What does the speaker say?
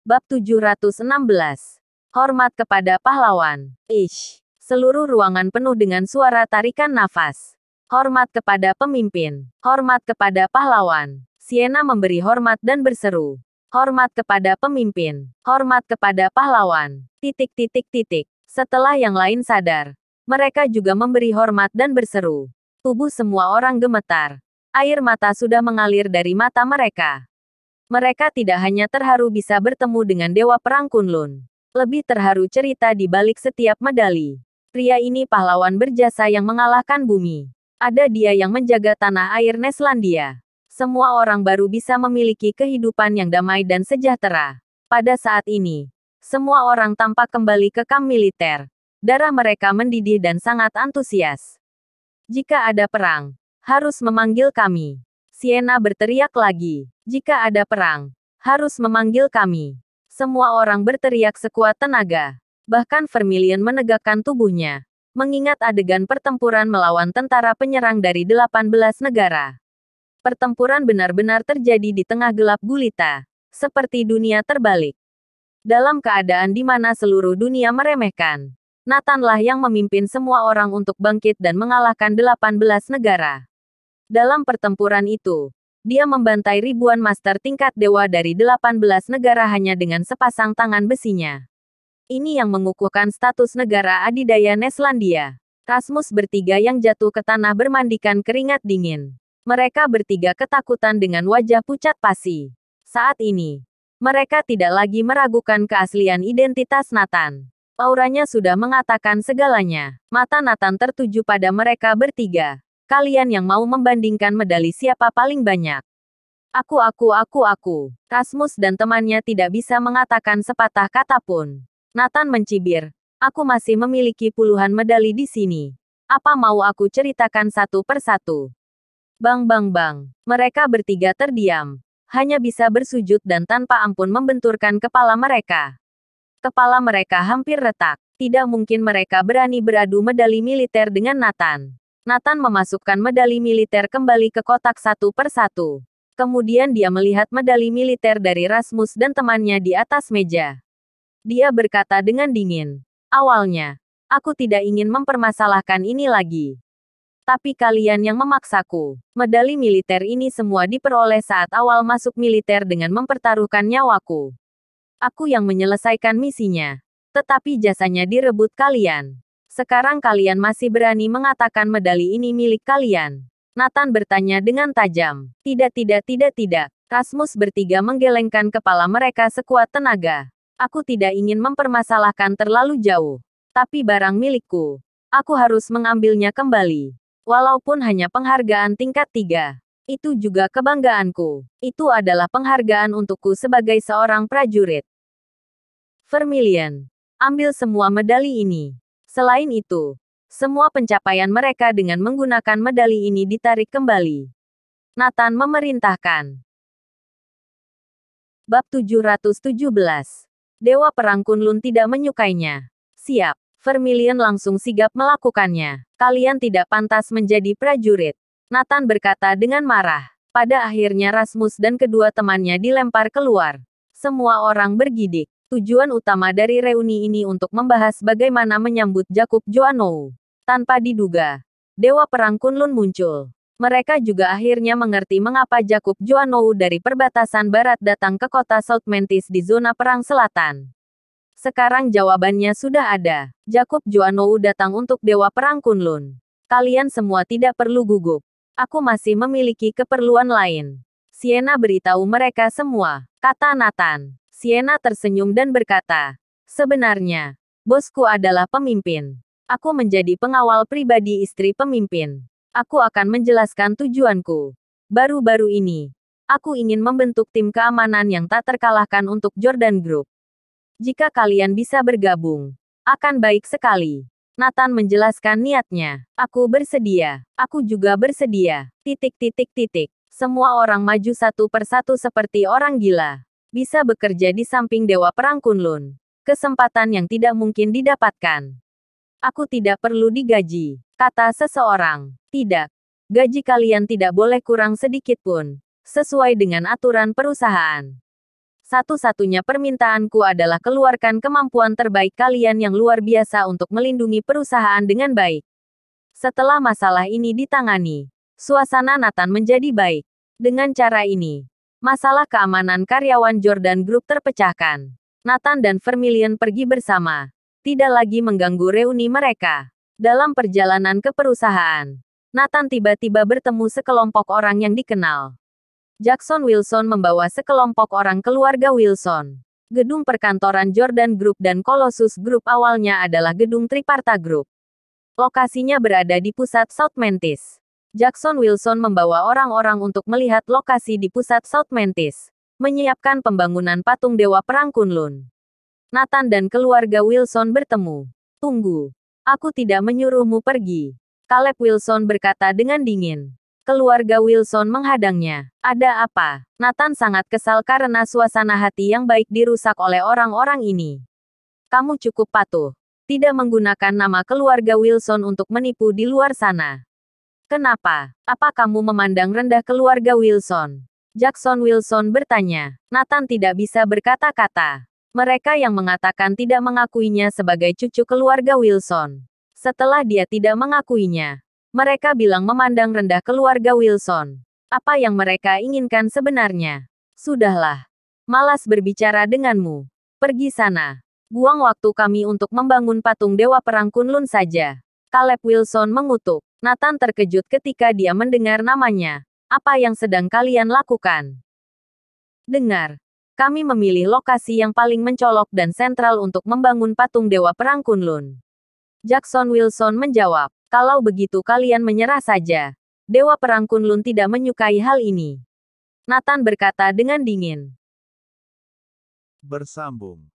Bab 716. Hormat kepada pahlawan. Ish. Seluruh ruangan penuh dengan suara tarikan nafas. Hormat kepada pemimpin. Hormat kepada pahlawan. Sienna memberi hormat dan berseru. Hormat kepada pemimpin. Hormat kepada pahlawan. Titik titik titik. Setelah yang lain sadar, mereka juga memberi hormat dan berseru. Tubuh semua orang gemetar. Air mata sudah mengalir dari mata mereka. Mereka tidak hanya terharu bisa bertemu dengan Dewa Perang Kunlun. Lebih terharu cerita di balik setiap medali. Pria ini pahlawan berjasa yang mengalahkan bumi. Ada dia yang menjaga tanah air Neslandia. Semua orang baru bisa memiliki kehidupan yang damai dan sejahtera. Pada saat ini, semua orang tampak kembali ke kamp militer. Darah mereka mendidih dan sangat antusias. Jika ada perang, harus memanggil kami. Sienna berteriak lagi. Jika ada perang, harus memanggil kami. Semua orang berteriak sekuat tenaga. Bahkan Vermilion menegakkan tubuhnya. Mengingat adegan pertempuran melawan tentara penyerang dari 18 negara. Pertempuran benar-benar terjadi di tengah gelap gulita. Seperti dunia terbalik. Dalam keadaan di mana seluruh dunia meremehkan, Nathanlah yang memimpin semua orang untuk bangkit dan mengalahkan 18 negara. Dalam pertempuran itu, dia membantai ribuan master tingkat dewa dari 18 negara hanya dengan sepasang tangan besinya. Ini yang mengukuhkan status negara adidaya Neslandia. Rasmus bertiga yang jatuh ke tanah bermandikan keringat dingin. Mereka bertiga ketakutan dengan wajah pucat pasi. Saat ini, mereka tidak lagi meragukan keaslian identitas Nathan. Auranya sudah mengatakan segalanya. Mata Nathan tertuju pada mereka bertiga. Kalian yang mau membandingkan medali siapa paling banyak. Aku. Rasmus dan temannya tidak bisa mengatakan sepatah kata pun. Nathan mencibir. Aku masih memiliki puluhan medali di sini. Apa mau aku ceritakan satu persatu? Bang. Mereka bertiga terdiam. Hanya bisa bersujud dan tanpa ampun membenturkan kepala mereka. Kepala mereka hampir retak. Tidak mungkin mereka berani beradu medali militer dengan Nathan. Nathan memasukkan medali militer kembali ke kotak satu persatu. Kemudian dia melihat medali militer dari Rasmus dan temannya di atas meja. Dia berkata dengan dingin. Awalnya, aku tidak ingin mempermasalahkan ini lagi. Tapi kalian yang memaksaku. Medali militer ini semua diperoleh saat awal masuk militer dengan mempertaruhkan nyawaku. Aku yang menyelesaikan misinya. Tetapi jasanya direbut kalian. Sekarang kalian masih berani mengatakan medali ini milik kalian. Nathan bertanya dengan tajam. Tidak. Rasmus bertiga menggelengkan kepala mereka sekuat tenaga. Aku tidak ingin mempermasalahkan terlalu jauh. Tapi barang milikku. Aku harus mengambilnya kembali. Walaupun hanya penghargaan tingkat 3. Itu juga kebanggaanku. Itu adalah penghargaan untukku sebagai seorang prajurit. Vermilion. Ambil semua medali ini. Selain itu, semua pencapaian mereka dengan menggunakan medali ini ditarik kembali. Nathan memerintahkan. Bab 717. Dewa Perang Kunlun tidak menyukainya. Siap. Vermilion langsung sigap melakukannya. Kalian tidak pantas menjadi prajurit. Nathan berkata dengan marah. Pada akhirnya Rasmus dan kedua temannya dilempar keluar. Semua orang bergidik. Tujuan utama dari reuni ini untuk membahas bagaimana menyambut Jakub Joanou. Tanpa diduga, Dewa Perang Kunlun muncul. Mereka juga akhirnya mengerti mengapa Jakub Joanou dari perbatasan barat datang ke kota South Mantis di zona Perang Selatan. Sekarang jawabannya sudah ada. Jakub Joanou datang untuk Dewa Perang Kunlun. Kalian semua tidak perlu gugup. Aku masih memiliki keperluan lain. Sienna beritahu mereka semua, kata Nathan. Sienna tersenyum dan berkata, sebenarnya, bosku adalah pemimpin. Aku menjadi pengawal pribadi istri pemimpin. Aku akan menjelaskan tujuanku. Baru-baru ini, aku ingin membentuk tim keamanan yang tak terkalahkan untuk Jordan Group. Jika kalian bisa bergabung, akan baik sekali. Nathan menjelaskan niatnya. Aku bersedia. Aku juga bersedia. Semua orang maju satu persatu seperti orang gila. Bisa bekerja di samping Dewa Perang Kunlun. Kesempatan yang tidak mungkin didapatkan. Aku tidak perlu digaji, kata seseorang. Tidak. Gaji kalian tidak boleh kurang sedikit pun. Sesuai dengan aturan perusahaan. Satu-satunya permintaanku adalah keluarkan kemampuan terbaik kalian yang luar biasa untuk melindungi perusahaan dengan baik. Setelah masalah ini ditangani, suasana Nathan menjadi baik. Dengan cara ini, masalah keamanan karyawan Jordan Group terpecahkan. Nathan dan Vermilion pergi bersama, tidak lagi mengganggu reuni mereka. Dalam perjalanan ke perusahaan, Nathan tiba-tiba bertemu sekelompok orang yang dikenal. Jackson Wilson membawa sekelompok orang keluarga Wilson. Gedung perkantoran Jordan Group dan Colossus Group awalnya adalah gedung Triparta Group. Lokasinya berada di pusat South Memphis. Jackson Wilson membawa orang-orang untuk melihat lokasi di pusat South Memphis, menyiapkan pembangunan patung Dewa Perang Kunlun. Nathan dan keluarga Wilson bertemu. Tunggu. Aku tidak menyuruhmu pergi. Caleb Wilson berkata dengan dingin. Keluarga Wilson menghadangnya. Ada apa? Nathan sangat kesal karena suasana hati yang baik dirusak oleh orang-orang ini. Kamu cukup patuh. Tidak menggunakan nama keluarga Wilson untuk menipu di luar sana. Kenapa? Apa kamu memandang rendah keluarga Wilson? Jackson Wilson bertanya. Nathan tidak bisa berkata-kata. Mereka yang mengatakan tidak mengakuinya sebagai cucu keluarga Wilson. Setelah dia tidak mengakuinya, mereka bilang memandang rendah keluarga Wilson. Apa yang mereka inginkan sebenarnya? Sudahlah. Malas berbicara denganmu. Pergi sana. Buang waktu kami untuk membangun patung Dewa Perang Kunlun saja. Caleb Wilson mengutuk. Nathan terkejut ketika dia mendengar namanya. Apa yang sedang kalian lakukan? Dengar. Kami memilih lokasi yang paling mencolok dan sentral untuk membangun patung Dewa Perang Kunlun. Jackson Wilson menjawab. Kalau begitu kalian menyerah saja. Dewa Perang Kunlun tidak menyukai hal ini. Nathan berkata dengan dingin. Bersambung.